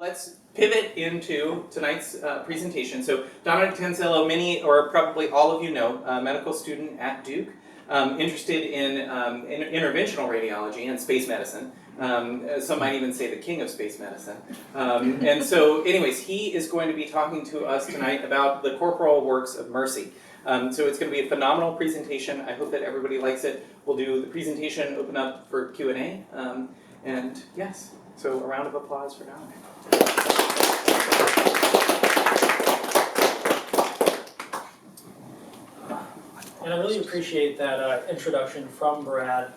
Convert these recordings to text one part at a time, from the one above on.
Let's pivot into tonight's presentation. So Dominic Tanzillo, many or probably all of you know, a medical student at Duke, interested in interventional radiology and space medicine. Some might even say the king of space medicine. And so anyways, he is going to be talking to us tonight about the corporal works of mercy. So it's going to be a phenomenal presentation. I hope that everybody likes it. We'll do the presentation, open up for Q&A. And yes, so a round of applause for Dominic. And I really appreciate that introduction from Brad.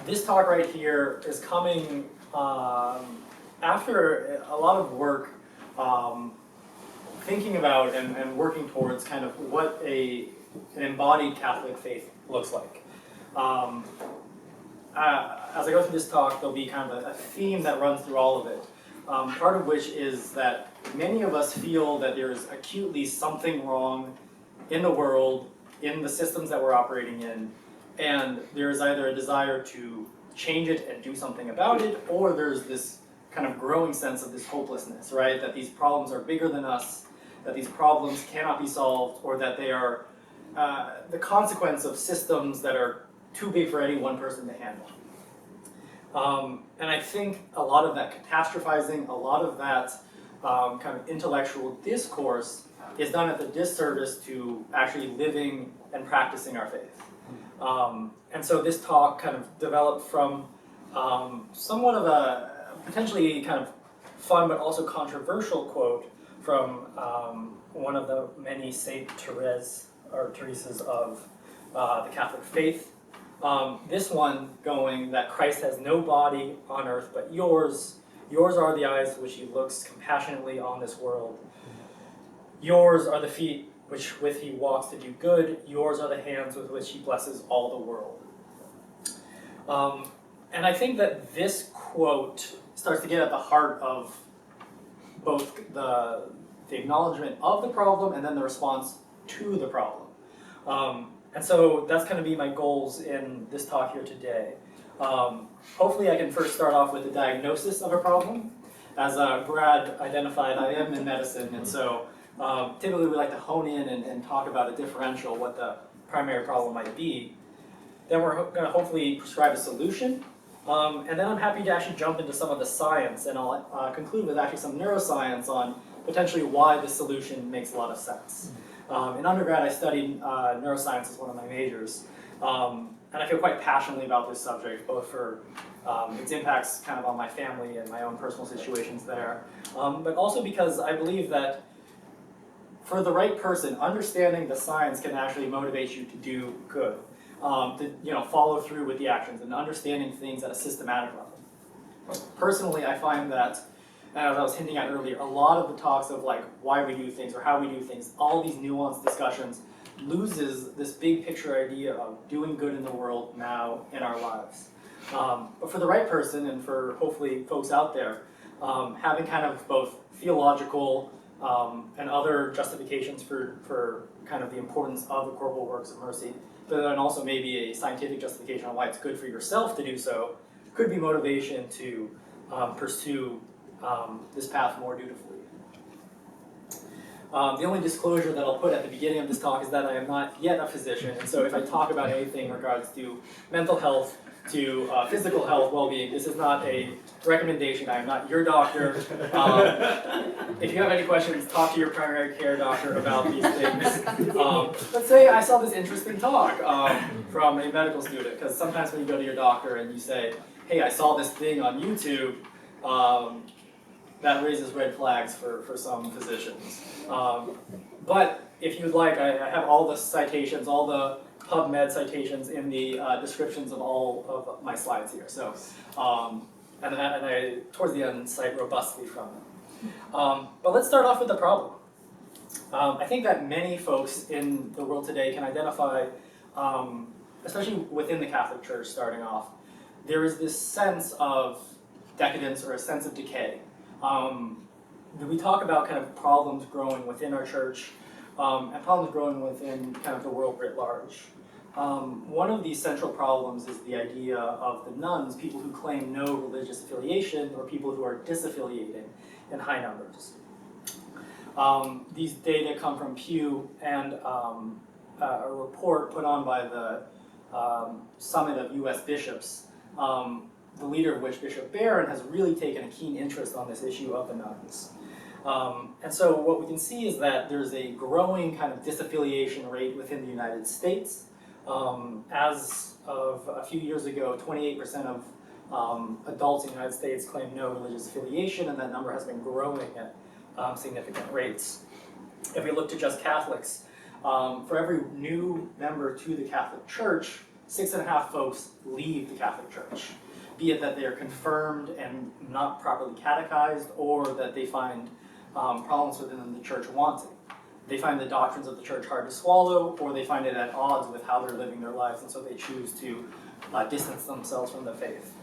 This talk right here is coming after a lot of work thinking about and working towards kind of what an embodied Catholic faith looks like. As I go through this talk, there'll be kind of a theme that runs through all of it. Part of which is that many of us feel that there's acutely something wrong in the world, in the systems that we're operating in, and there's either a desire to change it and do something about it, or there's this kind of growing sense of this hopelessness, right? That these problems are bigger than us, that these problems cannot be solved, or that they are the consequence of systems that are too big for any one person to handle. And I think a lot of that catastrophizing, a lot of that kind of intellectual discourse is done at the disservice to actually living and practicing our faith. And so this talk kind of developed from somewhat of a potentially kind of fun but also controversial quote from one of the many Saint Therese or Teresa's of the Catholic faith. This one going that Christ has no body on earth but yours. Yours are the eyes which he looks compassionately on this world. Yours are the feet which with he walks to do good. Yours are the hands with which he blesses all the world. And I think that this quote starts to get at the heart of both the acknowledgement of the problem and then the response to the problem. And so that's going to be my goals in this talk here today. Hopefully I can first start off with the diagnosis of a problem. As Brad identified, I am in medicine, and so typically we like to hone in and talk about a differential, what the primary problem might be. Then we're going to hopefully prescribe a solution. And then I'm happy to actually jump into some of the science, and I'll conclude with actually some neuroscience on potentially why the solution makes a lot of sense. In undergrad, I studied neuroscience as one of my majors, and I feel quite passionately about this subject, both for its impacts kind of on my family and my own personal situations there, but also because I believe that for the right person, understanding the science can actually motivate you to do good, to follow through with the actions and understanding things at a systematic level. Personally, I find that, as I was hinting at earlier, a lot of the talks of like why we do things or how we do things, all these nuanced discussions loses this big picture idea of doing good in the world now in our lives. But for the right person and for hopefully folks out there, having kind of both theological and other justifications for kind of the importance of the corporal works of mercy, but then also maybe a scientific justification on why it's good for yourself to do so, could be motivation to pursue this path more dutifully. The only disclosure that I'll put at the beginning of this talk is that I am not yet a physician, and so if I talk about anything in regards to mental health, to physical health, well-being, this is not a recommendation. I am not your doctor. If you have any questions, talk to your primary care doctor about these things. Let's say I saw this interesting talk from a medical student, because sometimes when you go to your doctor and you say, hey, I saw this thing on YouTube, that raises red flags for some physicians. But if you'd like, I have all the citations, all the PubMed citations in the descriptions of all of my slides here. So, and I, towards the end, cite robustly from them. But let's start off with the problem. I think that many folks in the world today can identify, especially within the Catholic Church starting off, there is this sense of decadence or a sense of decay. We talk about kind of problems growing within our church and problems growing within kind of the world writ large. One of these central problems is the idea of the nuns, people who claim no religious affiliation or people who are disaffiliated in high numbers. These data come from Pew and a report put on by the Summit of U.S. Bishops, the leader of which, Bishop Barron, has really taken a keen interest on this issue of the nuns. And so what we can see is that there's a growing kind of disaffiliation rate within the United States. As of a few years ago, 28% of adults in the United States claim no religious affiliation, and that number has been growing at significant rates. If we look to just Catholics, for every new member to the Catholic Church, 6.5 folks leave the Catholic Church, be it that they are confirmed and not properly catechized, or that they find problems within the church wanting. They find the doctrines of the church hard to swallow, or they find it at odds with how they're living their lives, and so they choose to distance themselves from the faith.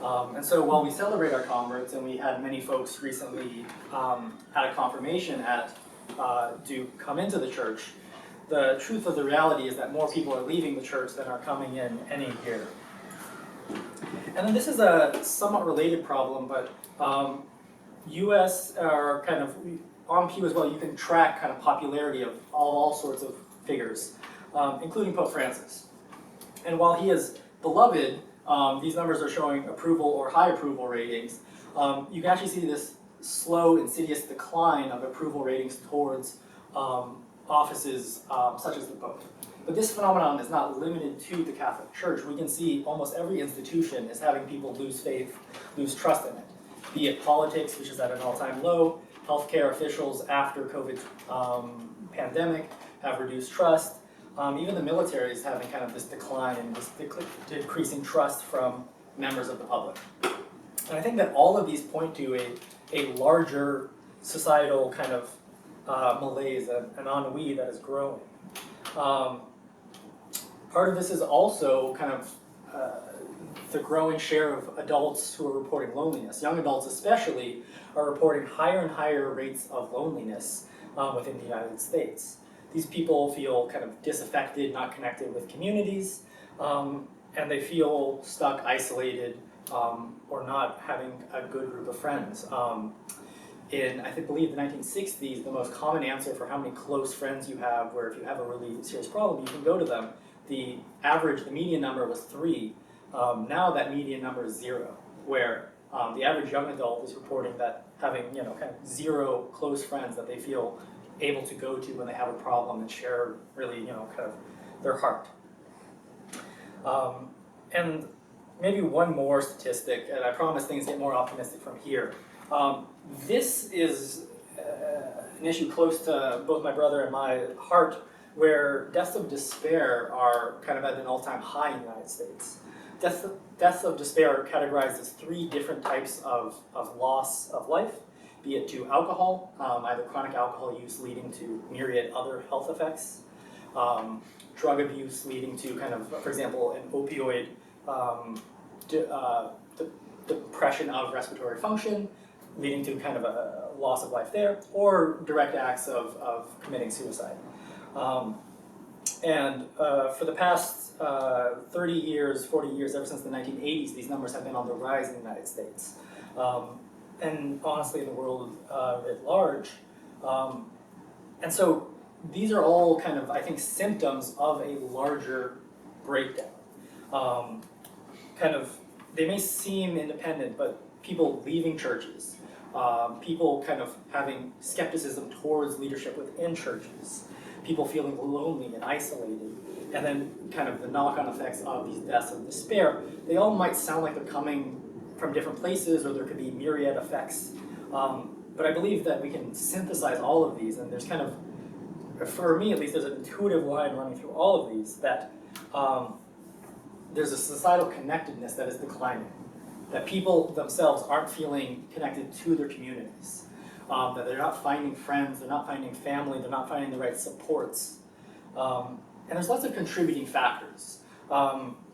And so while we celebrate our converts, and we had many folks recently at a confirmation at Duke come into the church, the truth of the reality is that more people are leaving the church than are coming in any year. And then this is a somewhat related problem, but US are kind of, on Pew as well, you can track kind of popularity of all sorts of figures, including Pope Francis. And while he is beloved, these numbers are showing approval or high approval ratings. You can actually see this slow, insidious decline of approval ratings towards offices such as the Pope. But this phenomenon is not limited to the Catholic Church. We can see almost every institution is having people lose faith, lose trust in it. Be it politics, which is at an all-time low, healthcare officials after COVID pandemic have reduced trust. Even the military is having kind of this decline and this decreasing trust from members of the public. And I think that all of these point to a larger societal kind of malaise, an ennui that is growing. Part of this is also kind of the growing share of adults who are reporting loneliness. Young adults especially are reporting higher and higher rates of loneliness within the United States. These people feel kind of disaffected, not connected with communities, and they feel stuck, isolated, or not having a good group of friends. In, I believe, the 1960s, the most common answer for how many close friends you have, where if you have a really serious problem, you can go to them. The median number was 3. Now that median number is 0, where the average young adult is reporting that having, kind of 0 close friends that they feel able to go to when they have a problem and share really, kind of their heart. And maybe one more statistic, and I promise things get more optimistic from here. This is an issue close to both my brother and my heart, where deaths of despair are kind of at an all-time high in the United States. Deaths of despair are categorized as 3 different types of loss of life, be it to alcohol, either chronic alcohol use leading to myriad other health effects, drug abuse leading to kind of, for example, an opioid depression of respiratory function, leading to kind of a loss of life there, or direct acts of committing suicide. And for the past 30 years, 40 years, ever since the 1980s, these numbers have been on the rise in the United States. And honestly in the world at large. And so these are all kind of, I think, symptoms of a larger breakdown. They may seem independent, but people leaving churches, people kind of having skepticism towards leadership within churches, people feeling lonely and isolated, and then kind of the knock-on effects of these deaths of despair, they all might sound like they're coming from different places, or there could be myriad effects. But I believe that we can synthesize all of these, and there's kind of, for me at least, there's an intuitive line running through all of these, that there's a societal connectedness that is declining, that people themselves aren't feeling connected to their communities, that they're not finding friends, they're not finding family, they're not finding the right supports. And there's lots of contributing factors.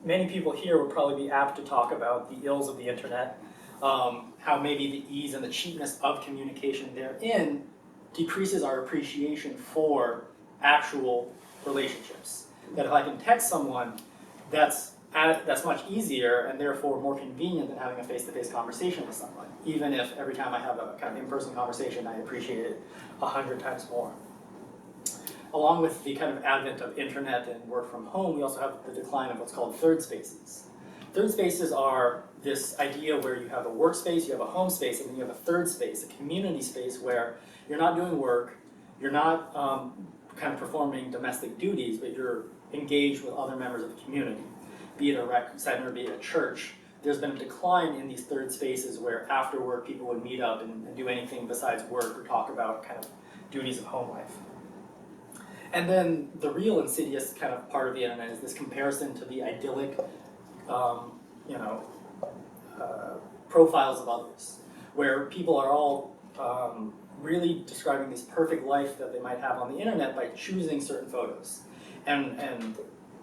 Many people here would probably be apt to talk about the ills of the internet, how maybe the ease and the cheapness of communication therein decreases our appreciation for actual relationships. that if I can text someone, that's much easier and therefore more convenient than having a face-to-face conversation with someone, even if every time I have a kind of in-person conversation, I appreciate it 100 times more. Along with the kind of advent of internet and work from home, we also have the decline of what's called third spaces. Third spaces are this idea where you have a workspace, you have a home space, and then you have a third space, a community space where you're not doing work, you're not kind of performing domestic duties, but you're engaged with other members of the community, be it a rec center, be it a church. There's been a decline in these third spaces where after work people would meet up and do anything besides work or talk about kind of duties of home life. And then the real insidious kind of part of the internet is this comparison to the idyllic profiles of others, where people are all really describing this perfect life that they might have on the internet by choosing certain photos. And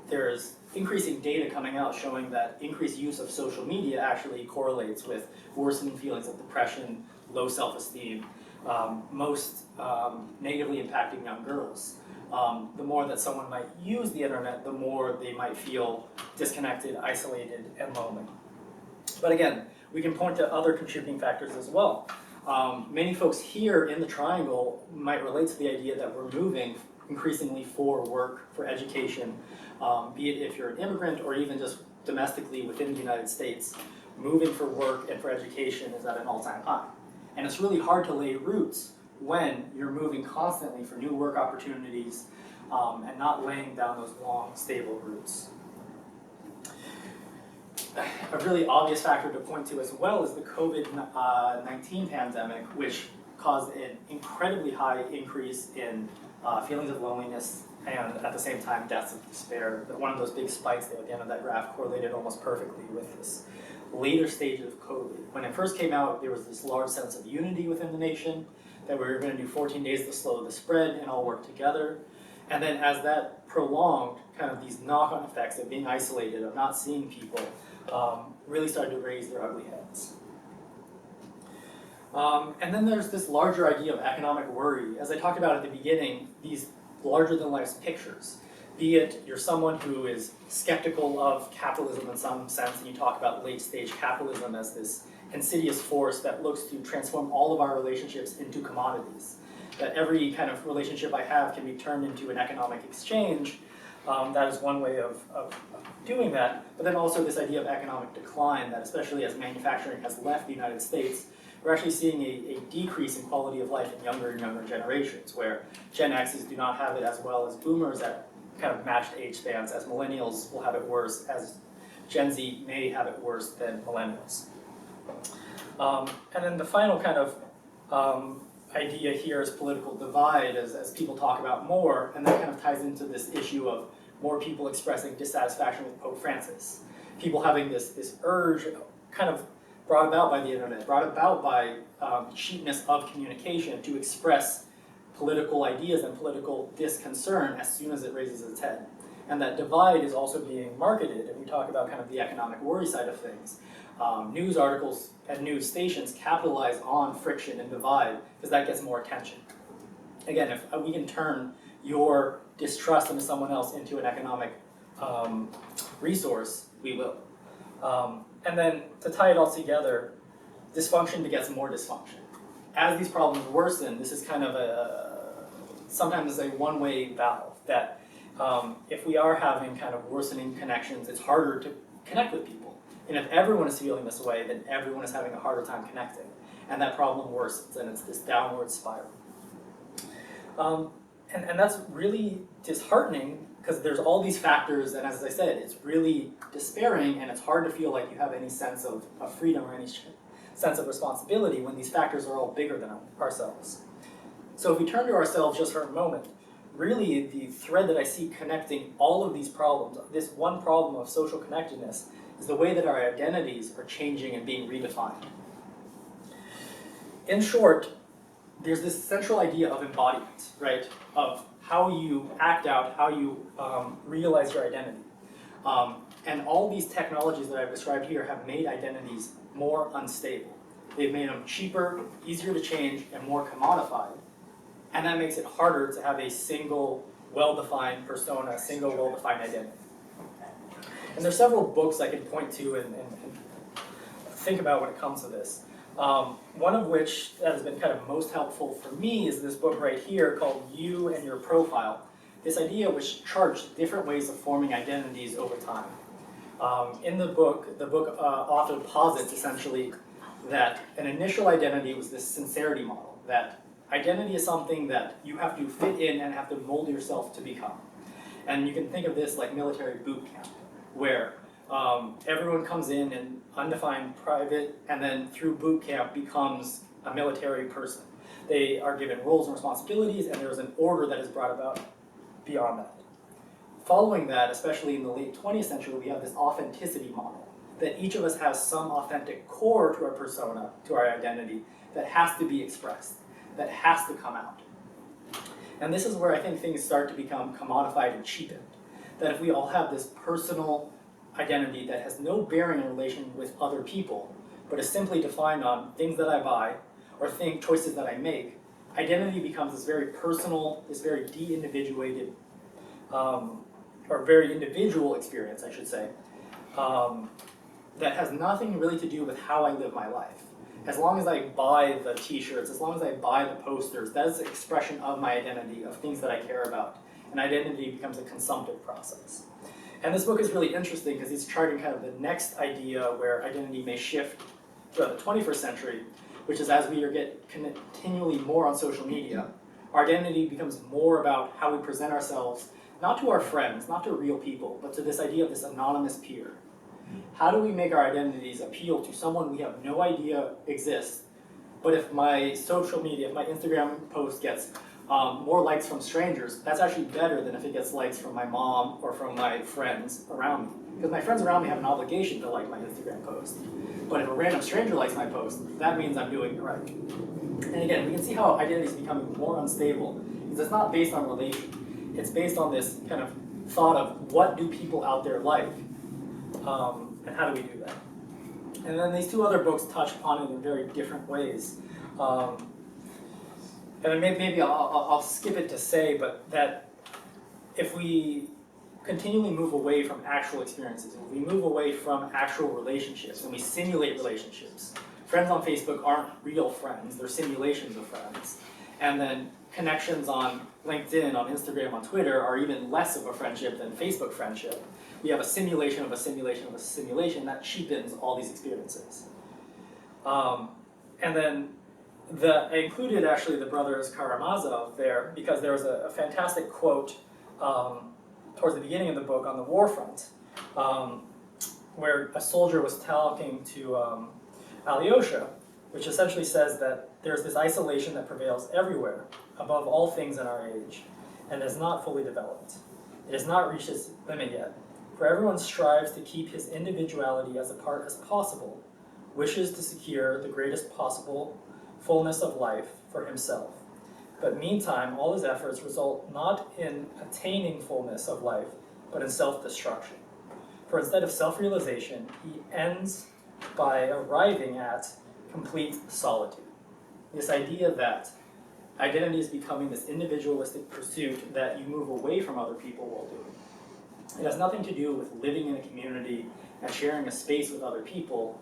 there's increasing data coming out showing that increased use of social media actually correlates with worsening feelings of depression, low self-esteem, most negatively impacting young girls. The more that someone might use the internet, the more they might feel disconnected, isolated, and lonely. But again, we can point to other contributing factors as well. Many folks here in the triangle might relate to the idea that we're moving increasingly for work, for education, be it if you're an immigrant or even just domestically within the United States. Moving for work and for education is at an all-time high. And it's really hard to lay roots when you're moving constantly for new work opportunities and not laying down those long, stable roots. A really obvious factor to point to as well is the COVID-19 pandemic, which caused an incredibly high increase in feelings of loneliness and at the same time deaths of despair. One of those big spikes there at the end of that graph correlated almost perfectly with this later stage of COVID. When it first came out, there was this large sense of unity within the nation, that we were going to do 14 days to slow the spread and all work together. And then as that prolonged, kind of these knock-on effects of being isolated, of not seeing people, really started to raise their ugly heads. And then there's this larger idea of economic worry. As I talked about at the beginning, these larger-than-life pictures. Be it you're someone who is skeptical of capitalism in some sense, and you talk about late-stage capitalism as this insidious force that looks to transform all of our relationships into commodities. That every kind of relationship I have can be turned into an economic exchange. That is one way of doing that. But then also this idea of economic decline, that especially as manufacturing has left the United States, we're actually seeing a decrease in quality of life in younger and younger generations, where Gen Xs do not have it as well as boomers at kind of matched age spans, as millennials will have it worse, as Gen Z may have it worse than millennials. And then the final kind of idea here is political divide, as people talk about more, and that kind of ties into this issue of more people expressing dissatisfaction with Pope Francis. People having this urge, kind of brought about by the internet, brought about by cheapness of communication, to express political ideas and political disconcern as soon as it raises its head. And that divide is also being marketed, and we talk about kind of the economic worry side of things. News articles and news stations capitalize on friction and divide because that gets more attention. Again, if we can turn your distrust into someone else into an economic resource, we will. And then to tie it all together, dysfunction begets more dysfunction. As these problems worsen, this is kind of sometimes a one-way valve that if we are having kind of worsening connections, it's harder to connect with people. And if everyone is feeling this way, then everyone is having a harder time connecting. And that problem worsens, and it's this downward spiral. And that's really disheartening, because there's all these factors, and as I said, it's really despairing, and it's hard to feel like you have any sense of freedom or any sense of responsibility when these factors are all bigger than ourselves. So if we turn to ourselves just for a moment, really the thread that I see connecting all of these problems, this one problem of social connectedness, is the way that our identities are changing and being redefined. In short, there's this central idea of embodiment, right? Of how you act out, how you realize your identity. And all these technologies that I've described here have made identities more unstable. They've made them cheaper, easier to change, and more commodified. And that makes it harder to have a single well-defined persona, a single well-defined identity. And there's several books I can point to and think about when it comes to this. One of which that has been kind of most helpful for me is this book right here called You and Your Profile. This idea which charts different ways of forming identities over time. In the book author posits essentially that an initial identity was this sincerity model, that identity is something that you have to fit in and have to mold yourself to become. And you can think of this like military boot camp, where everyone comes in undefined private, and then through boot camp becomes a military person. They are given roles and responsibilities, and there's an order that is brought about beyond that. Following that, especially in the late 20th century, we have this authenticity model, that each of us has some authentic core to our persona, to our identity, that has to be expressed, that has to come out. And this is where I think things start to become commodified and cheapened. That if we all have this personal identity that has no bearing in relation with other people, but is simply defined on things that I buy or choices that I make, identity becomes this very personal, this very de-individuated, or very individual experience, I should say, that has nothing really to do with how I live my life. As long as I buy the t-shirts, as long as I buy the posters, that is the expression of my identity, of things that I care about. And identity becomes a consumptive process. And this book is really interesting because he's charting kind of the next idea where identity may shift throughout the 21st century, which is as we get continually more on social media, our identity becomes more about how we present ourselves, not to our friends, not to real people, but to this idea of this anonymous peer. How do we make our identities appeal to someone we have no idea exists, but if my social media, if my Instagram post gets more likes from strangers, that's actually better than if it gets likes from my mom or from my friends around me. Because my friends around me have an obligation to like my Instagram post. But if a random stranger likes my post, that means I'm doing it right. And again, we can see how identity is becoming more unstable, because it's not based on relation. It's based on this kind of thought of what do people out there like, and how do we do that? And then these two other books touch upon it in very different ways. And maybe I'll skip it to say, but that if we continually move away from actual experiences, if we move away from actual relationships, and we simulate relationships, friends on Facebook aren't real friends, they're simulations of friends. And then connections on LinkedIn, on Instagram, on Twitter are even less of a friendship than Facebook friendship. We have a simulation of a simulation of a simulation that cheapens all these experiences. And then I included actually the brothers Karamazov there because there was a fantastic quote towards the beginning of the book on the war front, where a soldier was talking to Alyosha, which essentially says that there's this isolation that prevails everywhere, above all things in our age, and is not fully developed. It has not reached its limit yet, for everyone strives to keep his individuality as apart as possible, wishes to secure the greatest possible fullness of life for himself. But meantime, all his efforts result not in attaining fullness of life, but in self-destruction. For instead of self-realization, he ends by arriving at complete solitude. This idea that identity is becoming this individualistic pursuit that you move away from other people while doing. It has nothing to do with living in a community and sharing a space with other people,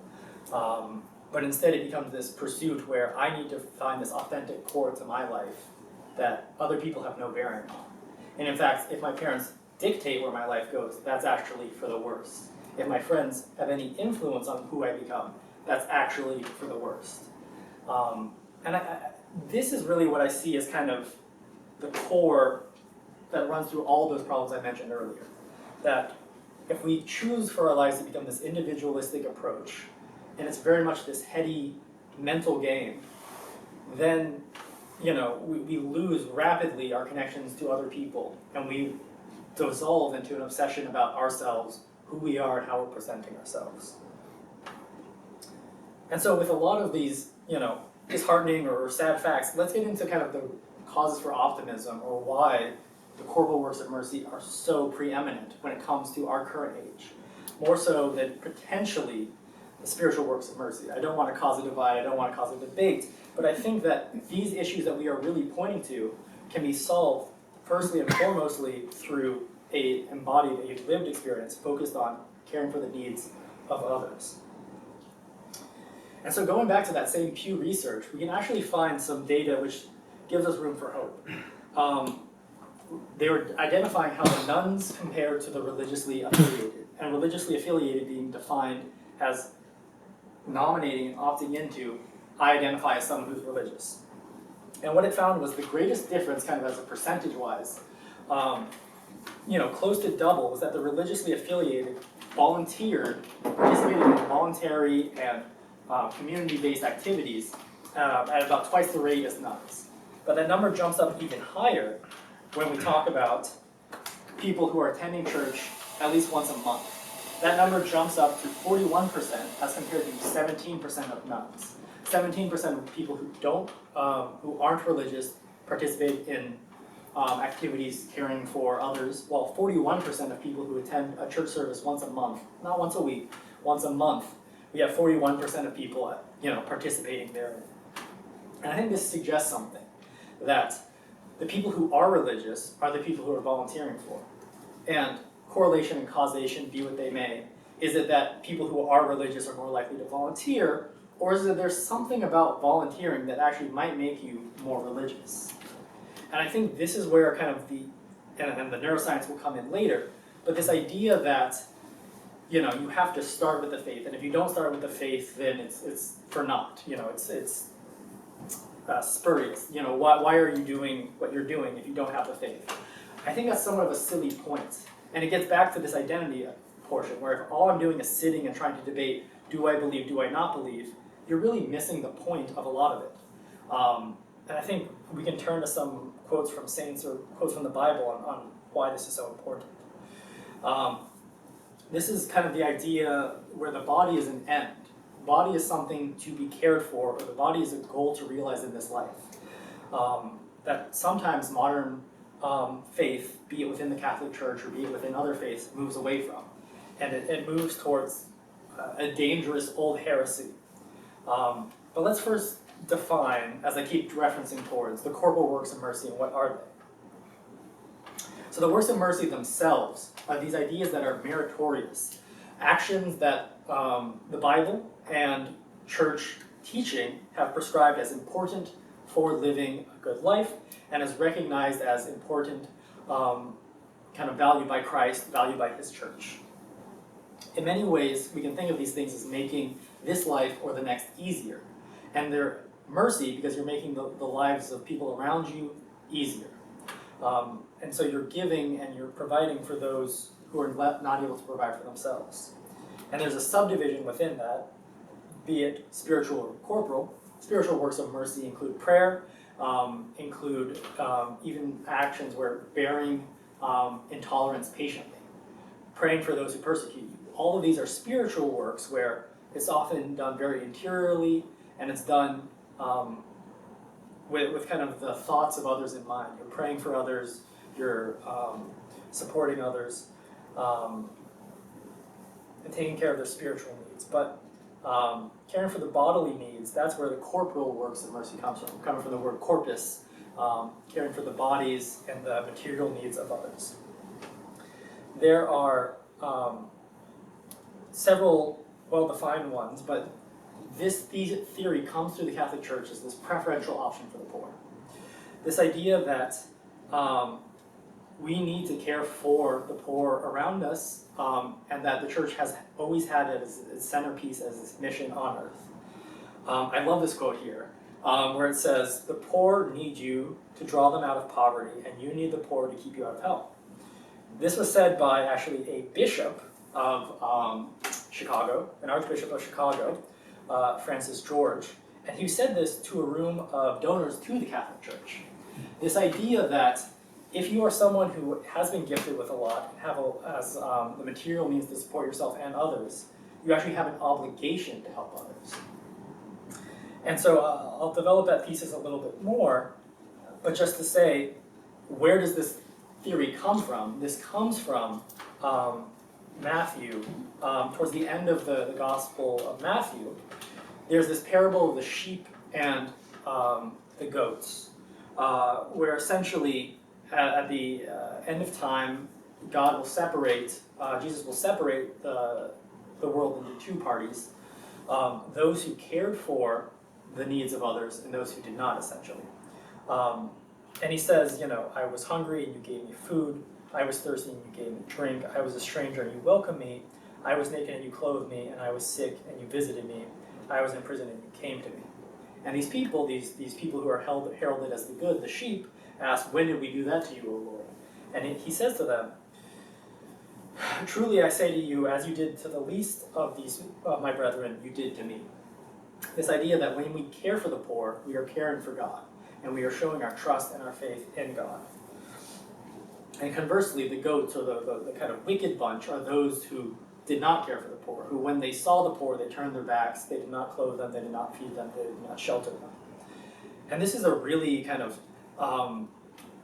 but instead it becomes this pursuit where I need to find this authentic core to my life that other people have no bearing on. And in fact, if my parents dictate where my life goes, that's actually for the worst. If my friends have any influence on who I become, that's actually for the worst. This is really what I see as kind of the core that runs through all those problems I mentioned earlier. That if we choose for our lives to become this individualistic approach, and it's very much this heady mental game, then we lose rapidly our connections to other people, and we dissolve into an obsession about ourselves, who we are, and how we're presenting ourselves. And so with a lot of these, disheartening or sad facts, let's get into kind of the causes for optimism, or why the corporal works of mercy are so preeminent when it comes to our current age, more so than potentially the spiritual works of mercy. I don't want to cause a divide, I don't want to cause a debate, but I think that these issues that we are really pointing to can be solved firstly and foremostly through a embodied, a lived experience focused on caring for the needs of others. And so going back to that same Pew research, we can actually find some data which gives us room for hope. They were identifying how the nuns compared to the religiously affiliated, and religiously affiliated being defined as nominating and opting into, I identify as someone who's religious. And what it found was the greatest difference, kind of as a percentage-wise, close to double, was that the religiously affiliated volunteered, participated in voluntary and community-based activities at about twice the rate as nuns. But that number jumps up even higher when we talk about people who are attending church at least once a month. That number jumps up to 41% as compared to 17% of nuns. 17% of people who aren't religious participate in activities caring for others, while 41% of people who attend a church service once a month, not once a week, once a month, we have 41% of people participating therein. And I think this suggests something, that the people who are religious are the people who are volunteering for. And correlation and causation, be what they may, is it that people who are religious are more likely to volunteer, or is it there's something about volunteering that actually might make you more religious? And I think this is where kind of and the neuroscience will come in later, but this idea that you have to start with the faith, and if you don't start with the faith, then it's for naught. It's spurious. Why are you doing what you're doing if you don't have the faith? I think that's somewhat of a silly point. And it gets back to this identity portion, where if all I'm doing is sitting and trying to debate, do I believe, do I not believe, you're really missing the point of a lot of it. And I think we can turn to some quotes from saints or quotes from the Bible on why this is so important. This is kind of the idea where the body is an end. Body is something to be cared for, or the body is a goal to realize in this life. That sometimes modern faith, be it within the Catholic Church or be it within other faiths, moves away from. And it moves towards a dangerous old heresy. But let's first define, as I keep referencing towards, the corporal works of mercy, and what are they? So the works of mercy themselves are these ideas that are meritorious, actions that the Bible and church teaching have prescribed as important for living a good life, and is recognized as important, kind of valued by Christ, valued by his church. In many ways, we can think of these things as making this life or the next easier. And they're mercy because you're making the lives of people around you easier. And so you're giving and you're providing for those who are not able to provide for themselves. And there's a subdivision within that, be it spiritual or corporal. Spiritual works of mercy include prayer, include even actions where bearing intolerance patiently, praying for those who persecute you. All of these are spiritual works where it's often done very interiorly, and it's done with kind of the thoughts of others in mind. You're praying for others, you're supporting others, and taking care of their spiritual needs. But caring for the bodily needs, that's where the corporal works of mercy comes from, coming from the word corpus, caring for the bodies and the material needs of others. There are several well-defined ones, but this theory comes through the Catholic Church as this preferential option for the poor. This idea that we need to care for the poor around us, and that the church has always had it as its centerpiece, as its mission on earth. I love this quote here, where it says, "The poor need you to draw them out of poverty, and you need the poor to keep you out of hell." This was said by actually a bishop of Chicago, an archbishop of Chicago, Francis George, and he said this to a room of donors to the Catholic Church. This idea that if you are someone who has been gifted with a lot and has the material means to support yourself and others, you actually have an obligation to help others. And so I'll develop that thesis a little bit more, but just to say, where does this theory come from? This comes from Matthew. Towards the end of the Gospel of Matthew, there's this parable of the sheep and the goats, where essentially at the end of time, God will separate, Jesus will separate the world into two parties, those who cared for the needs of others and those who did not, essentially. And he says, I was hungry and you gave me food, I was thirsty and you gave me drink, I was a stranger and you welcomed me, I was naked and you clothed me, and I was sick and you visited me, I was in prison and you came to me. And these people who are heralded as the good, the sheep, ask, when did we do that to you, O Lord? And he says to them, truly I say to you, as you did to the least of these my brethren, you did to me. This idea that when we care for the poor, we are caring for God, and we are showing our trust and our faith in God. And conversely, the goats, or the kind of wicked bunch, are those who did not care for the poor, who when they saw the poor, they turned their backs, they did not clothe them, they did not feed them, they did not shelter them. And this is a really kind of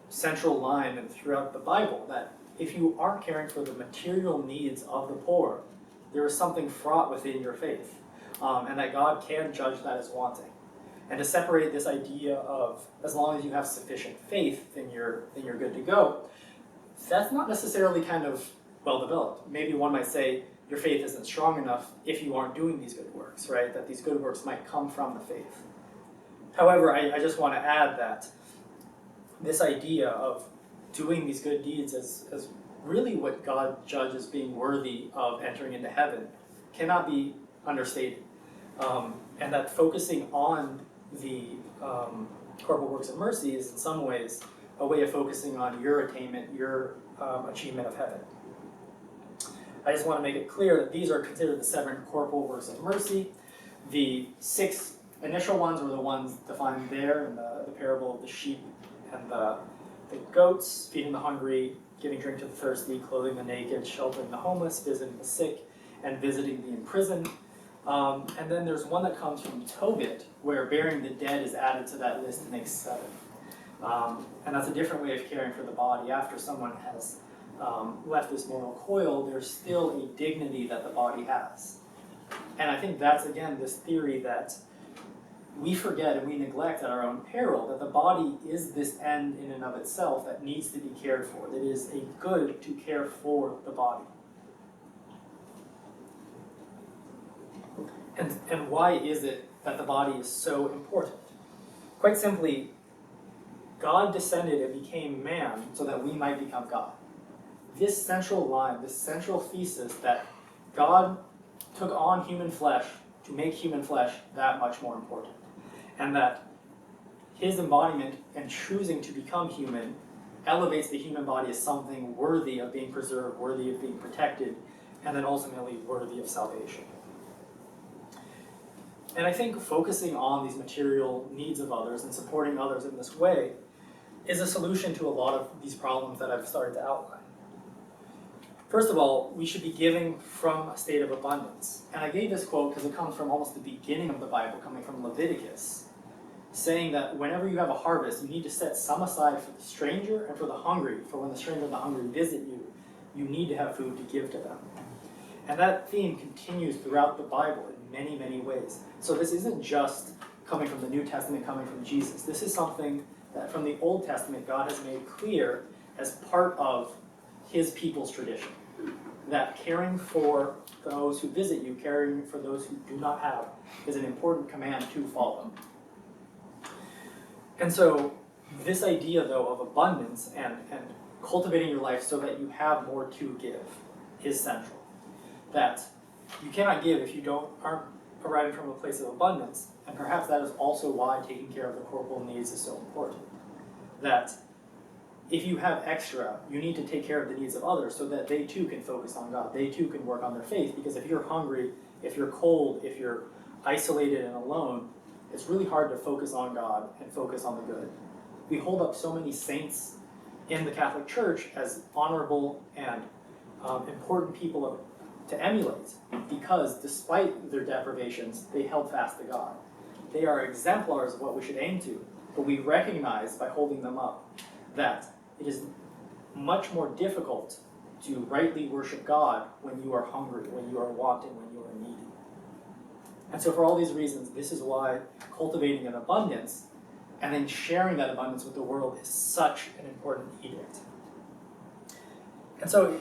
central line throughout the Bible, that if you aren't caring for the material needs of the poor, there is something fraught within your faith, and that God can judge that as wanting. And to separate this idea of, as long as you have sufficient faith, then you're good to go, that's not necessarily kind of well developed. Maybe one might say your faith isn't strong enough if you aren't doing these good works, right? That these good works might come from the faith. However, I just want to add that this idea of doing these good deeds as really what God judges being worthy of entering into heaven cannot be understated. And that focusing on the corporal works of mercy is in some ways a way of focusing on your attainment, your achievement of heaven. I just want to make it clear that these are considered the 7 corporal works of mercy. The 6 initial ones were the ones defined there in the parable of the sheep and the goats, feeding the hungry, giving drink to the thirsty, clothing the naked, sheltering the homeless, visiting the sick, and visiting the imprisoned. And then there's one that comes from Tobit, where burying the dead is added to that list and makes 7. And that's a different way of caring for the body. After someone has left this mortal coil, there's still a dignity that the body has. And I think that's, again, this theory that we forget and we neglect at our own peril, that the body is this end in and of itself that needs to be cared for. That it is a good to care for the body. And why is it that the body is so important? Quite simply, God descended and became man so that we might become God. This central line, this central thesis that God took on human flesh to make human flesh that much more important. And that his embodiment and choosing to become human elevates the human body as something worthy of being preserved, worthy of being protected, and then ultimately worthy of salvation. And I think focusing on these material needs of others and supporting others in this way is a solution to a lot of these problems that I've started to outline. First of all, we should be giving from a state of abundance. And I gave this quote because it comes from almost the beginning of the Bible, coming from Leviticus, saying that whenever you have a harvest, you need to set some aside for the stranger and for the hungry. For when the stranger and the hungry visit you, you need to have food to give to them. And that theme continues throughout the Bible in many, many ways. So this isn't just coming from the New Testament, coming from Jesus. This is something that from the Old Testament, God has made clear as part of his people's tradition. That caring for those who visit you, caring for those who do not have, is an important command to follow. And so this idea, though, of abundance and cultivating your life so that you have more to give is central. That you cannot give if you aren't arriving from a place of abundance, and perhaps that is also why taking care of the corporal needs is so important. That if you have extra, you need to take care of the needs of others so that they too can focus on God. They too can work on their faith, because if you're hungry, if you're cold, if you're isolated and alone, it's really hard to focus on God and focus on the good. We hold up so many saints in the Catholic Church as honorable and important people to emulate, because despite their deprivations, they held fast to God. They are exemplars of what we should aim to, but we recognize by holding them up that it is much more difficult to rightly worship God when you are hungry, when you are wanting, when you are needy. And so for all these reasons, this is why cultivating an abundance and then sharing that abundance with the world is such an important edict. And so,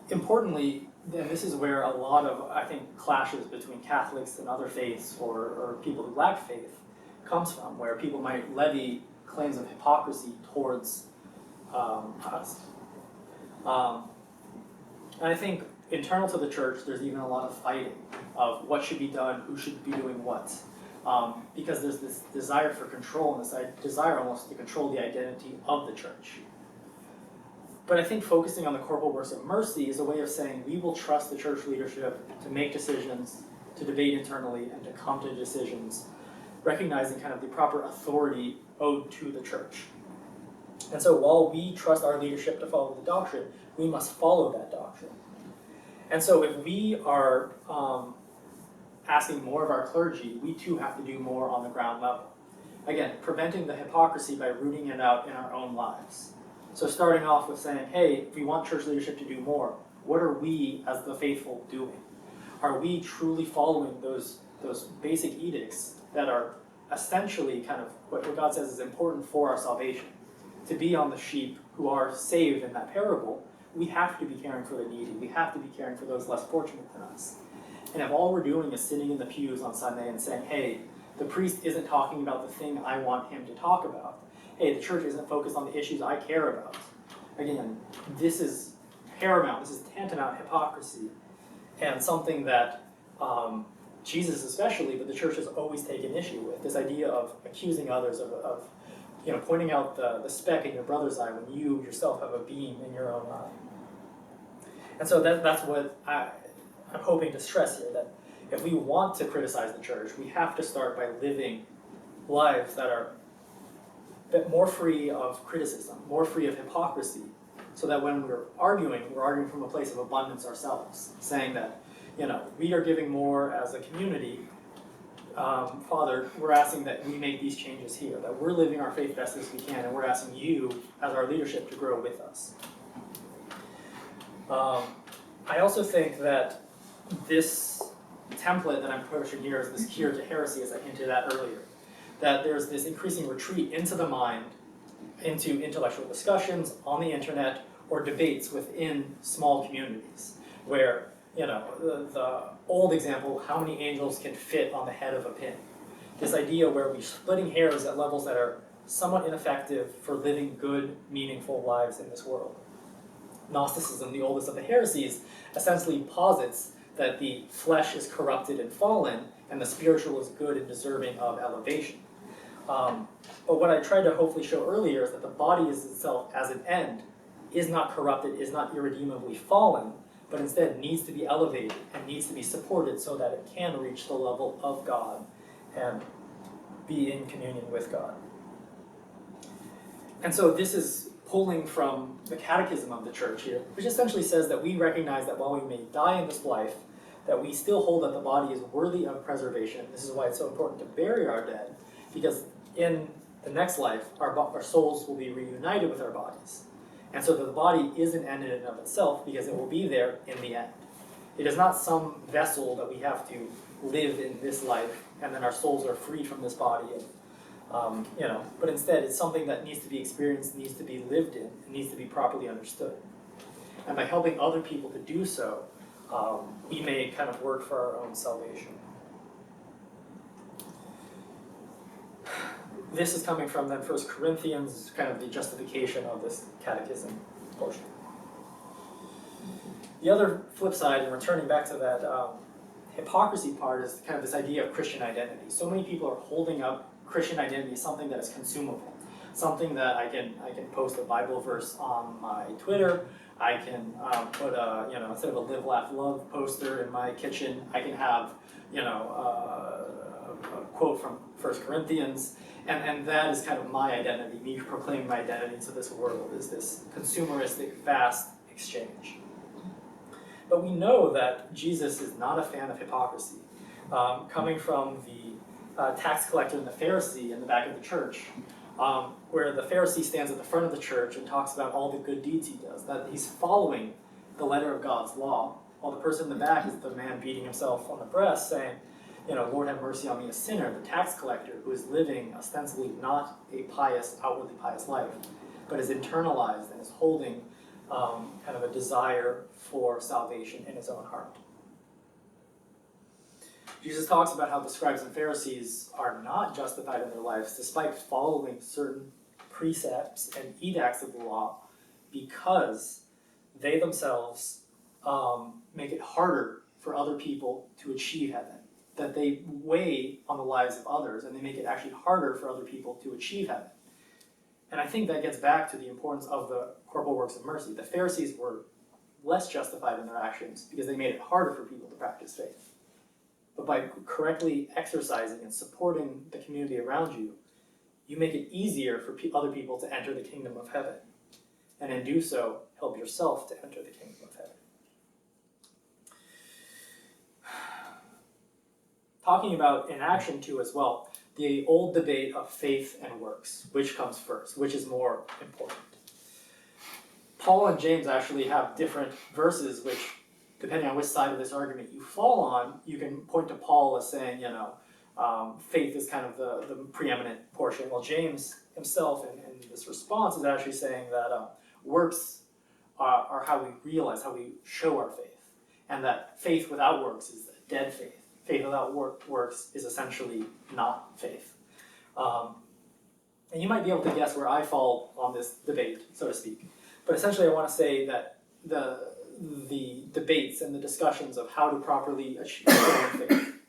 importantly, and this is where a lot of, I think, clashes between Catholics and other faiths or people who lack faith comes from, where people might levy claims of hypocrisy towards us. And I think internal to the church, there's even a lot of fighting of what should be done, who should be doing what. Because there's this desire for control and this desire almost to control the identity of the church. But I think focusing on the corporal works of mercy is a way of saying we will trust the church leadership to make decisions, to debate internally, and to come to decisions, recognizing kind of the proper authority owed to the church. And so while we trust our leadership to follow the doctrine, we must follow that doctrine. And so if we are asking more of our clergy, we too have to do more on the ground level. Again, preventing the hypocrisy by rooting it out in our own lives. So starting off with saying, hey, if we want church leadership to do more, what are we as the faithful doing? Are we truly following those basic edicts that are essentially kind of what God says is important for our salvation? To be on the sheep who are saved in that parable, we have to be caring for the needy. We have to be caring for those less fortunate than us. And if all we're doing is sitting in the pews on Sunday and saying, hey, the priest isn't talking about the thing I want him to talk about. Hey, the church isn't focused on the issues I care about. Again, this is paramount. This is tantamount hypocrisy. And something that Jesus especially, but the church has always taken issue with. This idea of accusing others of pointing out the speck in your brother's eye when you yourself have a beam in your own eye. And so that's what I'm hoping to stress here, that if we want to criticize the church, we have to start by living lives that are more free of criticism, more free of hypocrisy, so that when we're arguing from a place of abundance ourselves, saying that, we are giving more as a community. Father, we're asking that we make these changes here, that we're living our faith best as we can, and we're asking you, as our leadership, to grow with us. I also think that this template that I'm pushing here is this cure to heresy, as I hinted at earlier. That there's this increasing retreat into the mind, into intellectual discussions on the internet, or debates within small communities, where, the old example, how many angels can fit on the head of a pin? This idea where we're splitting hairs at levels that are somewhat ineffective for living good, meaningful lives in this world. Gnosticism, the oldest of the heresies, essentially posits that the flesh is corrupted and fallen, and the spiritual is good and deserving of elevation. But what I tried to hopefully show earlier is that the body is itself, as an end, is not corrupted, is not irredeemably fallen, but instead needs to be elevated and needs to be supported so that it can reach the level of God and be in communion with God. And so this is pulling from the catechism of the church here, which essentially says that we recognize that while we may die in this life, that we still hold that the body is worthy of preservation. This is why it's so important to bury our dead, because in the next life, our souls will be reunited with our bodies. And so the body is an end in and of itself, because it will be there in the end. It is not some vessel that we have to live in this life, and then our souls are free from this body. But instead, it's something that needs to be experienced, needs to be lived in, and needs to be properly understood. And by helping other people to do so, we may kind of work for our own salvation. This is coming from then 1 Corinthians, kind of the justification of this catechism portion. The other flip side, and returning back to that hypocrisy part, is kind of this idea of Christian identity. So many people are holding up Christian identity as something that is consumable, something that I can post a Bible verse on my Twitter. I can put instead of a live, laugh, love poster in my kitchen, I can have a quote from 1 Corinthians. And that is kind of my identity, me proclaiming my identity to this world, is this consumeristic, fast exchange. But we know that Jesus is not a fan of hypocrisy. Coming from the tax collector and the Pharisee in the back of the church, where the Pharisee stands at the front of the church and talks about all the good deeds he does, that he's following the letter of God's law, while the person in the back is the man beating himself on the breast saying, Lord have mercy on me, a sinner, the tax collector, who is living ostensibly not a pious, outwardly pious life, but is internalized and is holding kind of a desire for salvation in his own heart. Jesus talks about how the scribes and Pharisees are not justified in their lives despite following certain precepts and edicts of the law because they themselves make it harder for other people to achieve heaven. That they weigh on the lives of others and they make it actually harder for other people to achieve heaven. And I think that gets back to the importance of the corporal works of mercy. The Pharisees were less justified in their actions because they made it harder for people to practice faith. But by correctly exercising and supporting the community around you, you make it easier for other people to enter the kingdom of heaven. And in do so, help yourself to enter the kingdom of heaven. Talking about in action too as well, the old debate of faith and works. Which comes first? Which is more important? Paul and James actually have different verses which, depending on which side of this argument you fall on, you can point to Paul as saying, faith is kind of the preeminent portion. Well, James himself in this response is actually saying that works are how we realize, how we show our faith. And that faith without works is a dead faith. Faith without works is essentially not faith. And you might be able to guess where I fall on this debate, so to speak. But essentially I want to say that the debates and the discussions of how to properly achieve faith,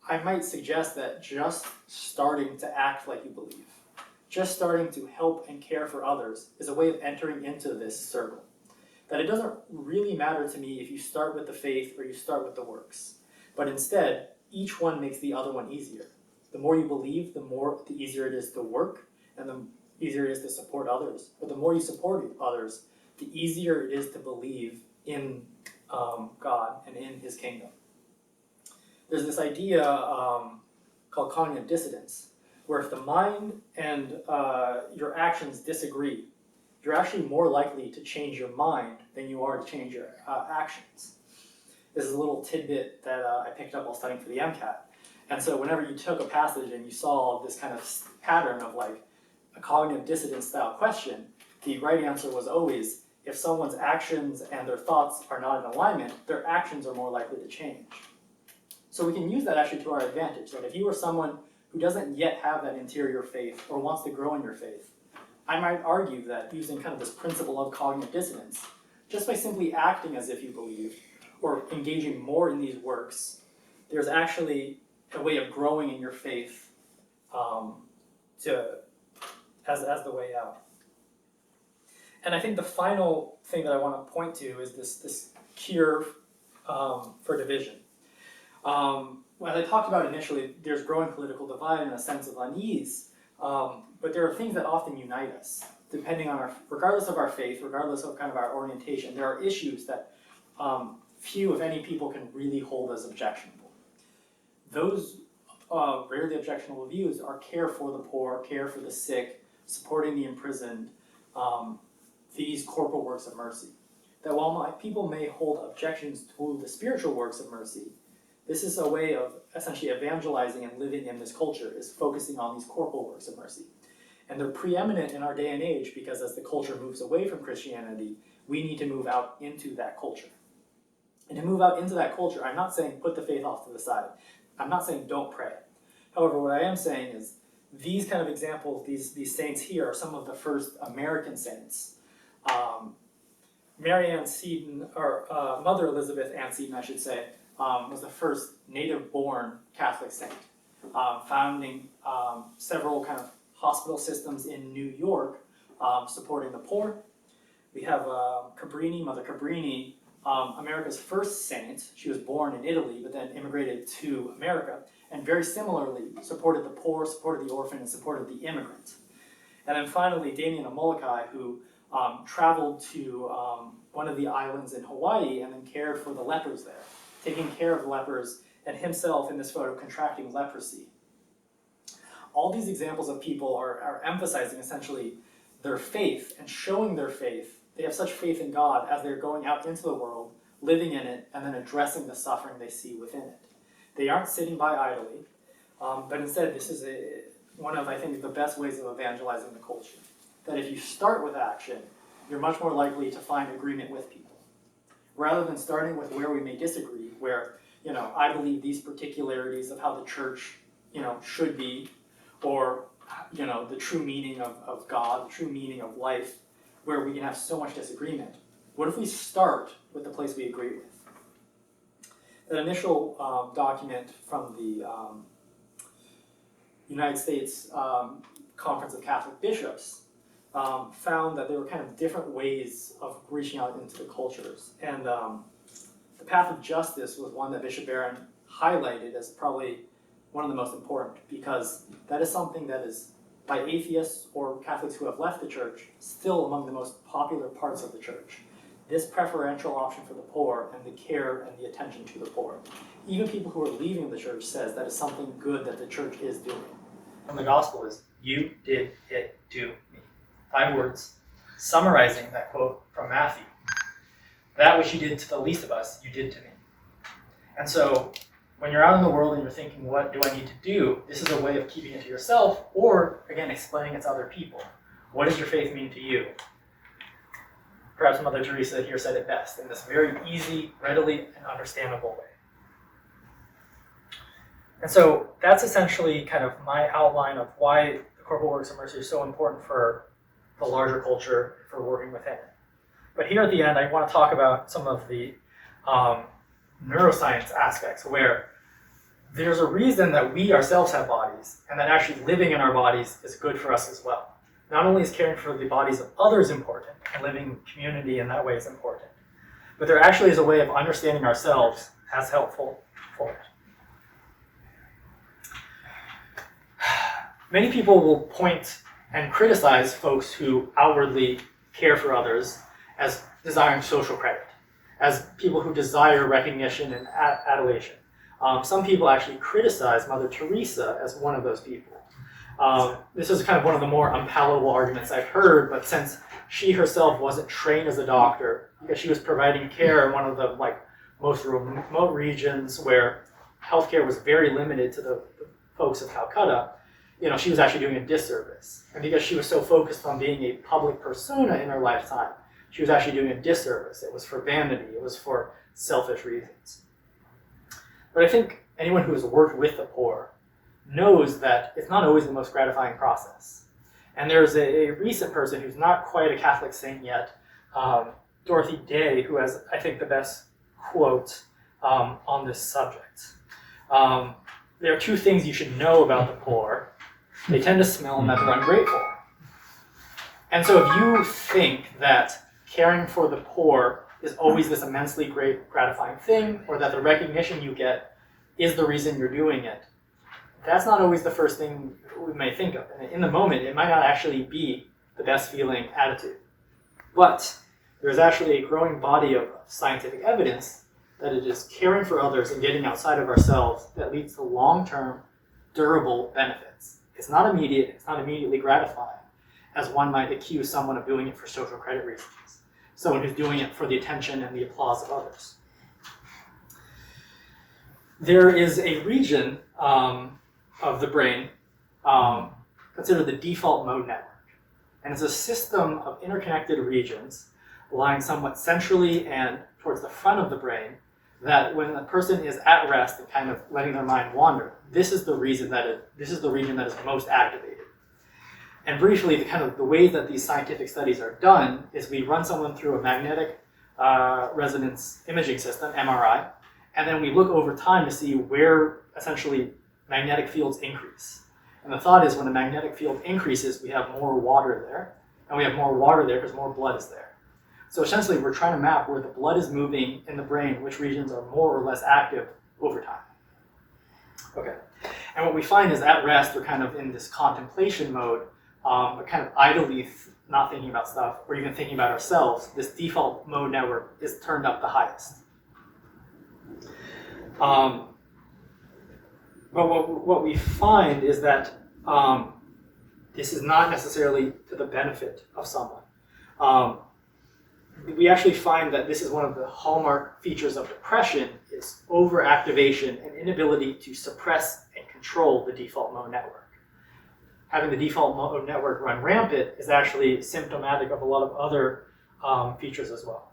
I might suggest that just starting to act like you believe, just starting to help and care for others is a way of entering into this circle. That it doesn't really matter to me if you start with the faith or you start with the works. But instead, each one makes the other one easier. The more you believe, the easier it is to work, and the easier it is to support others. But the more you support others, the easier it is to believe in God and in his kingdom. There's this idea called cognitive dissonance, where if the mind and your actions disagree, you're actually more likely to change your mind than you are to change your actions. This is a little tidbit that I picked up while studying for the MCAT. And so whenever you took a passage and you saw this kind of pattern of like a cognitive dissonance style question, the right answer was always, if someone's actions and their thoughts are not in alignment, their actions are more likely to change. So we can use that actually to our advantage, that if you are someone who doesn't yet have that interior faith or wants to grow in your faith, I might argue that using kind of this principle of cognitive dissonance, just by simply acting as if you believe, or engaging more in these works, there's actually a way of growing in your faith as the way out. And I think the final thing that I want to point to is this cure for division. As I talked about initially, there's growing political divide and a sense of unease, but there are things that often unite us, depending on regardless of our faith, regardless of kind of our orientation, there are issues that few, if any, people can really hold as objectionable. Those rarely objectionable views are care for the poor, care for the sick, supporting the imprisoned, these corporal works of mercy. That while people may hold objections to the spiritual works of mercy, this is a way of essentially evangelizing and living in this culture, is focusing on these corporal works of mercy. And they're preeminent in our day and age because as the culture moves away from Christianity, we need to move out into that culture. And to move out into that culture, I'm not saying put the faith off to the side. I'm not saying don't pray. However, what I am saying is these kind of examples, these saints here are some of the first American saints. Mary Ann Seton, or Mother Elizabeth Ann Seton, I should say, was the first native-born Catholic saint, founding several kind of hospital systems in New York, supporting the poor. We have Cabrini, Mother Cabrini, America's first saint. She was born in Italy, but then immigrated to America, and very similarly supported the poor, supported the orphan, and supported the immigrant. And then finally, Damien of Molokai, who traveled to one of the islands in Hawaii and then cared for the lepers there, taking care of lepers, and himself in this photo contracting leprosy. All these examples of people are emphasizing essentially their faith and showing their faith. They have such faith in God as they're going out into the world, living in it, and then addressing the suffering they see within it. They aren't sitting by idly, but instead this is one of, I think, the best ways of evangelizing the culture. That if you start with action, you're much more likely to find agreement with people. Rather than starting with where we may disagree, where, I believe these particularities of how the church, should be, or, the true meaning of God, the true meaning of life, where we can have so much disagreement. What if we start with the place we agree with? An initial document from the United States Conference of Catholic Bishops found that there were kind of different ways of reaching out into the cultures. And the path of justice was one that Bishop Barron highlighted as probably one of the most important, because that is something that is, by atheists or Catholics who have left the church, still among the most popular parts of the church. This preferential option for the poor and the care and the attention to the poor. Even people who are leaving the church says that is something good that the church is doing. And the gospel is, you did it to me. 5 words, summarizing that quote from Matthew. That which you did to the least of us, you did to me. And so, when you're out in the world and you're thinking, what do I need to do? This is a way of keeping it to yourself, or, again, explaining it to other people. What does your faith mean to you? Perhaps Mother Teresa here said it best, in this very easy, readily, and understandable way. And so that's essentially kind of my outline of why the corporal works of mercy is so important for the larger culture, for working within it. But here at the end, I want to talk about some of the neuroscience aspects, where there's a reason that we ourselves have bodies, and that actually living in our bodies is good for us as well. Not only is caring for the bodies of others important, and living in community in that way is important, but there actually is a way of understanding ourselves as helpful for it. Many people will point and criticize folks who outwardly care for others as desiring social credit, as people who desire recognition and adulation. Some people actually criticize Mother Teresa as one of those people. This is kind of one of the more unpalatable arguments I've heard, but since she herself wasn't trained as a doctor, because she was providing care in one of the most remote regions where healthcare was very limited to the folks of Calcutta, she was actually doing a disservice. And because she was so focused on being a public persona in her lifetime, she was actually doing a disservice. It was for vanity. It was for selfish reasons. But I think anyone who has worked with the poor knows that it's not always the most gratifying process. And there's a recent person who's not quite a Catholic saint yet, Dorothy Day, who has, I think, the best quote on this subject. There are 2 things you should know about the poor. They tend to smell and that they're ungrateful. And so if you think that caring for the poor is always this immensely great, gratifying thing, or that the recognition you get is the reason you're doing it, that's not always the first thing we may think of. And in the moment, it might not actually be the best feeling attitude. But there's actually a growing body of scientific evidence that it is caring for others and getting outside of ourselves that leads to long-term, durable benefits. It's not immediate, it's not immediately gratifying, as one might accuse someone of doing it for social credit reasons. Someone who's doing it for the attention and the applause of others. There is a region of the brain considered the default mode network. And it's a system of interconnected regions lying somewhat centrally and towards the front of the brain that when a person is at rest and kind of letting their mind wander, this is the region that is most activated. And briefly, the way that these scientific studies are done is we run someone through a magnetic resonance imaging system, MRI, and then we look over time to see where essentially magnetic fields increase. And the thought is when the magnetic field increases, we have more water there, and we have more water there because more blood is there. So essentially, we're trying to map where the blood is moving in the brain, which regions are more or less active over time. Okay, and what we find is at rest, we're kind of in this contemplation mode, but kind of idly not thinking about stuff, or even thinking about ourselves. This default mode network is turned up the highest. But what we find is that this is not necessarily to the benefit of someone. we actually find that this is one of the hallmark features of depression, is overactivation and inability to suppress and control the default mode network. Having the default mode network run rampant is actually symptomatic of a lot of other features as well.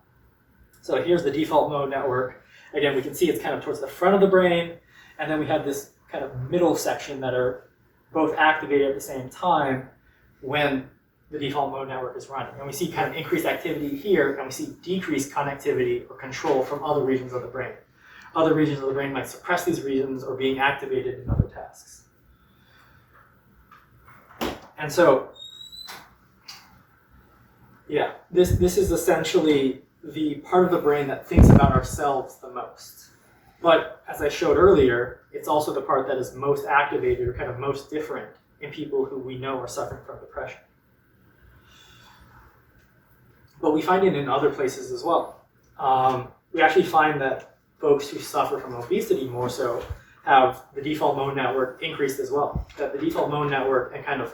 So here's the default mode network. Again, we can see it's kind of towards the front of the brain, and then we have this kind of middle section that are both activated at the same time when the default mode network is running. And we see kind of increased activity here, and we see decreased connectivity or control from other regions of the brain. Other regions of the brain might suppress these regions or being activated in other tasks. And so, yeah, this is essentially the part of the brain that thinks about ourselves the most. But as I showed earlier, it's also the part that is most activated or kind of most different in people who we know are suffering from depression. But we find it in other places as well. We actually find that folks who suffer from obesity more so have the default mode network increased as well. That the default mode network and kind of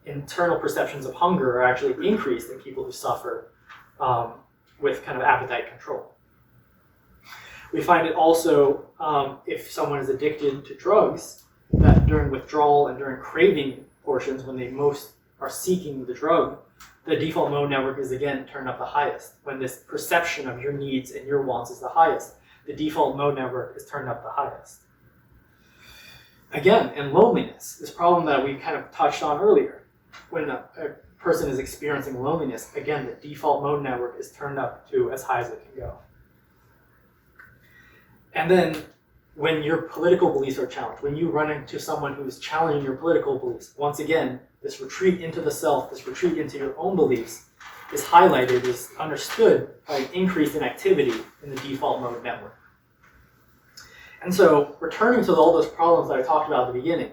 internal perceptions of hunger are actually increased in people who suffer with kind of appetite control. We find it also, if someone is addicted to drugs, that during withdrawal and during craving portions, when they most are seeking the drug, the default mode network is again turned up the highest. When this perception of your needs and your wants is the highest, the default mode network is turned up the highest. Again, in loneliness, this problem that we kind of touched on earlier, when a person is experiencing loneliness, again, the default mode network is turned up to as high as it can go. And then when your political beliefs are challenged, when you run into someone who's challenging your political beliefs, once again, this retreat into the self, this retreat into your own beliefs is highlighted, is understood by an increase in activity in the default mode network. And so, returning to all those problems that I talked about at the beginning,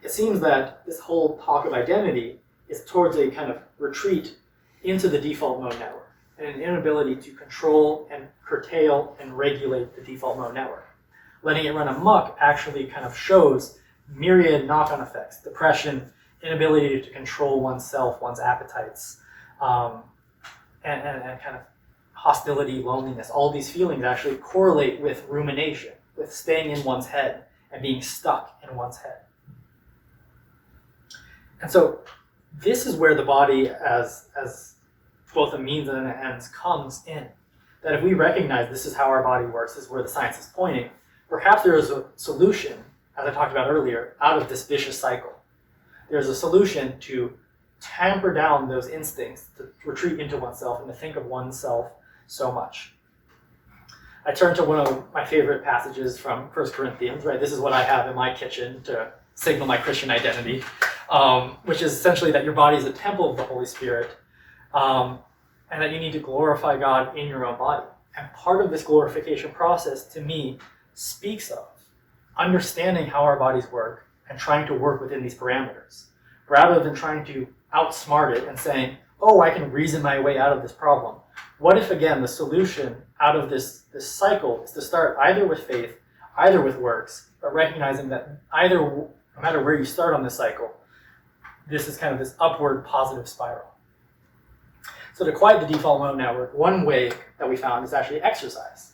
it seems that this whole talk of identity is towards a kind of retreat into the default mode network and an inability to control and curtail and regulate the default mode network. Letting it run amok actually kind of shows myriad knock-on effects: depression, inability to control oneself, one's appetites, and kind of hostility, loneliness. All these feelings actually correlate with rumination, with staying in one's head and being stuck in one's head. And so this is where the body as both a means and an end comes in. That if we recognize this is how our body works, this is where the science is pointing, perhaps there is a solution, as I talked about earlier, out of this vicious cycle. There's a solution to tamper down those instincts, to retreat into oneself and to think of oneself so much. I turn to one of my favorite passages from 1 Corinthians, right? This is what I have in my kitchen to signal my Christian identity, which is essentially that your body is a temple of the Holy Spirit, and that you need to glorify God in your own body. And part of this glorification process, to me, speaks of understanding how our bodies work and trying to work within these parameters, rather than trying to outsmart it and saying, oh, I can reason my way out of this problem. What if, again, the solution out of this cycle is to start either with faith, either with works, but recognizing that either, no matter where you start on this cycle, this is kind of this upward positive spiral. So to quiet the default mode network, one way that we found is actually exercise.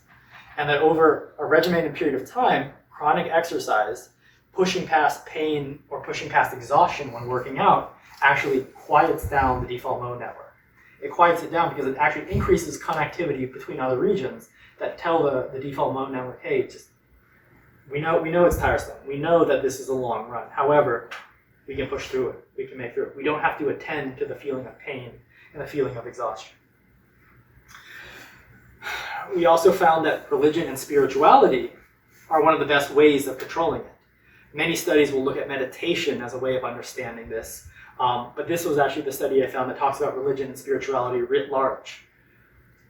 And that over a regimented period of time, chronic exercise, pushing past pain or pushing past exhaustion when working out, actually quiets down the default mode network. It quiets it down because it actually increases connectivity between other regions that tell the default mode network, hey, we know it's tiresome. We know that this is a long run. However, we can push through it. We can make through it. We don't have to attend to the feeling of pain and the feeling of exhaustion. We also found that religion and spirituality are one of the best ways of controlling it. Many studies will look at meditation as a way of understanding this, but this was actually the study I found that talks about religion and spirituality writ large.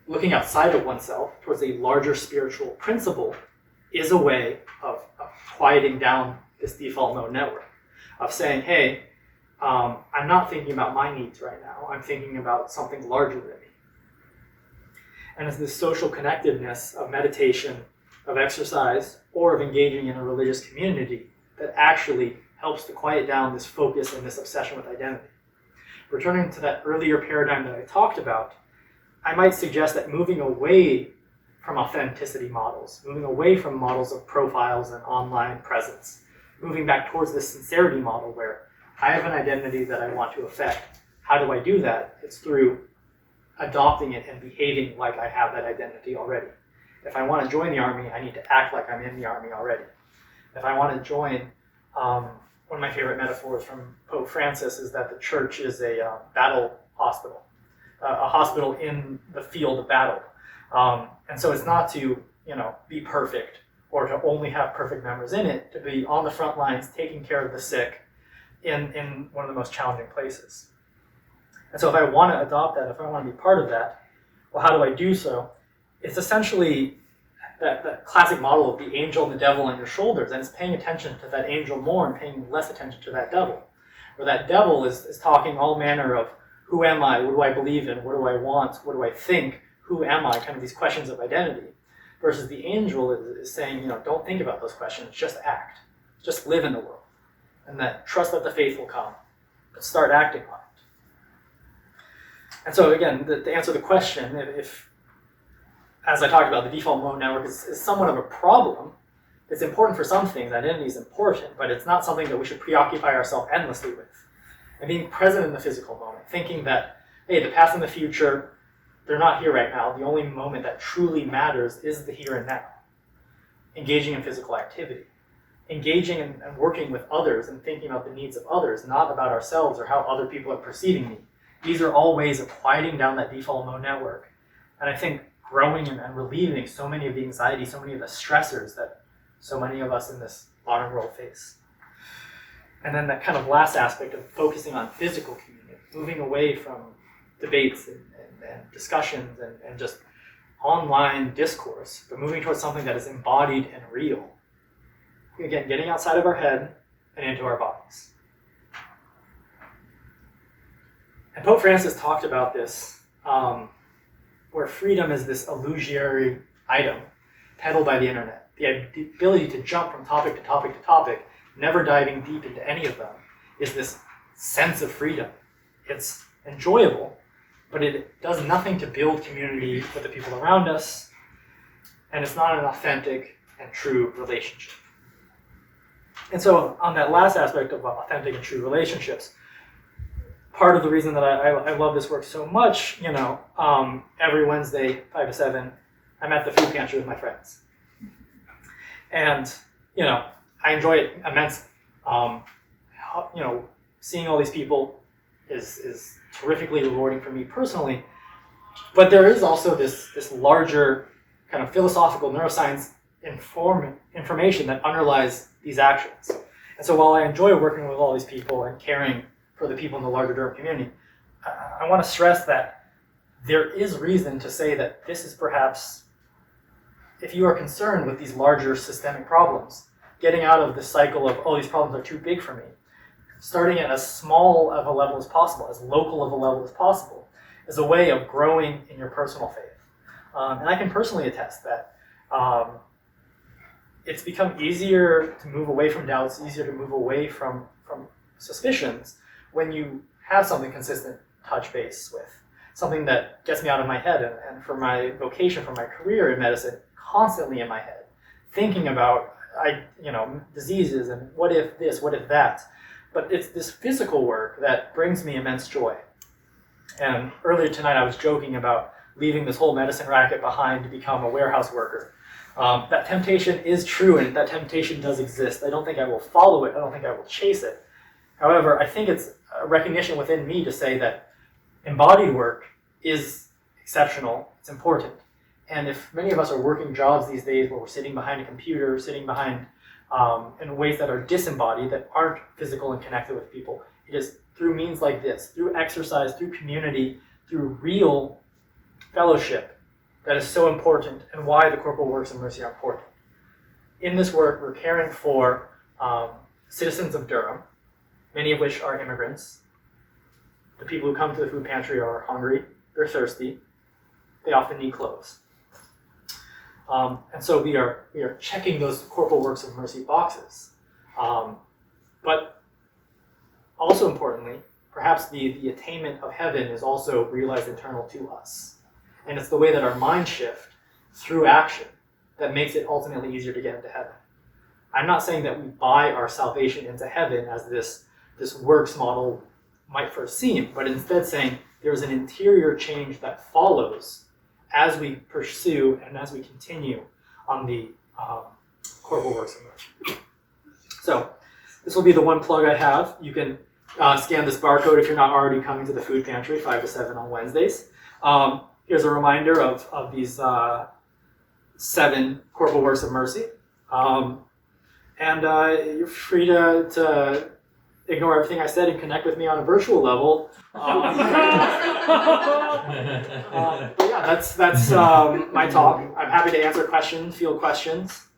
Looking outside of oneself towards a larger spiritual principle is a way of quieting down this default mode network, of saying, hey, I'm not thinking about my needs right now, I'm thinking about something larger than me. And it's this social connectedness of meditation, of exercise, or of engaging in a religious community that actually helps to quiet down this focus and this obsession with identity. Returning to that earlier paradigm that I talked about, I might suggest that moving away from authenticity models, moving away from models of profiles and online presence, moving back towards this sincerity model where I have an identity that I want to affect. How do I do that? It's through adopting it and behaving like I have that identity already. If I want to join the army, I need to act like I'm in the army already. If I want to join, one of my favorite metaphors from Pope Francis is that the church is a battle hospital, a hospital in the field of battle. And so it's not to, be perfect or to only have perfect members in it, to be on the front lines taking care of the sick in one of the most challenging places. And so if I want to adopt that, if I want to be part of that, well, how do I do so? It's essentially that classic model of the angel and the devil on your shoulders, and it's paying attention to that angel more and paying less attention to that devil. Where that devil is talking all manner of, who am I, what do I believe in, what do I want, what do I think, who am I, kind of these questions of identity. Versus the angel is saying, don't think about those questions, just act. Just live in the world. And that trust that the faith will come, but start acting on it. And so again, to answer the question, if as I talked about, the default mode network is somewhat of a problem. It's important for some things, identity is important, but it's not something that we should preoccupy ourselves endlessly with. And being present in the physical moment, thinking that, hey, the past and the future, they're not here right now. The only moment that truly matters is the here and now. Engaging in physical activity. Engaging and working with others and thinking about the needs of others, not about ourselves or how other people are perceiving me. These are all ways of quieting down that default mode network. And I think growing and relieving so many of the anxiety, so many of the stressors that so many of us in this modern world face. And then that kind of last aspect of focusing on physical community, moving away from debates and discussions and just online discourse, but moving towards something that is embodied and real. Again, getting outside of our head and into our bodies. And Pope Francis talked about this, where freedom is this illusory item peddled by the internet. The ability to jump from topic to topic to topic, never diving deep into any of them, is this sense of freedom. It's enjoyable, but it does nothing to build community with the people around us, and it's not an authentic and true relationship. And so on that last aspect of authentic and true relationships, part of the reason that I love this work so much, every Wednesday, 5 to 7, I'm at the food pantry with my friends. And, I enjoy it immensely. Seeing all these people is terrifically rewarding for me personally. But there is also this larger kind of philosophical neuroscience information that underlies these actions. And so while I enjoy working with all these people and caring for the people in the larger Durham community, I want to stress that there is reason to say that this is perhaps, if you are concerned with these larger systemic problems, getting out of the cycle of, these problems are too big for me, starting at as small of a level as possible, as local of a level as possible, is a way of growing in your personal faith. And I can personally attest that it's become easier to move away from doubts, easier to move away from suspicions when you have something consistent to touch base with, something that gets me out of my head, and for my vocation, for my career in medicine, constantly in my head, thinking about diseases and what if this, what if that. But it's this physical work that brings me immense joy. And earlier tonight I was joking about leaving this whole medicine racket behind to become a warehouse worker. That temptation is true, and that temptation does exist. I don't think I will follow it. I don't think I will chase it. However, I think it's a recognition within me to say that embodied work is exceptional, it's important. And if many of us are working jobs these days where we're sitting behind a computer, sitting behind in ways that are disembodied, that aren't physical and connected with people, it is through means like this, through exercise, through community, through real fellowship, that is so important, and why the corporal works of mercy are important. In this work, we're caring for citizens of Durham, many of which are immigrants. The people who come to the food pantry are hungry, they're thirsty, they often need clothes. And so we are checking those corporal works of mercy boxes. But also importantly, perhaps the attainment of heaven is also realized internal to us. And it's the way that our minds shift through action that makes it ultimately easier to get into heaven. I'm not saying that we buy our salvation into heaven as this works model might first seem, but instead saying there's an interior change that follows as we pursue and as we continue on the corporal works of mercy. So this will be the one plug I have. You can scan this barcode if you're not already coming to the food pantry 5 to 7 on Wednesdays. Here's a reminder of these 7 corporal works of mercy. And you're free to ignore everything I said and connect with me on a virtual level. But yeah, that's my talk. I'm happy to answer questions, field questions.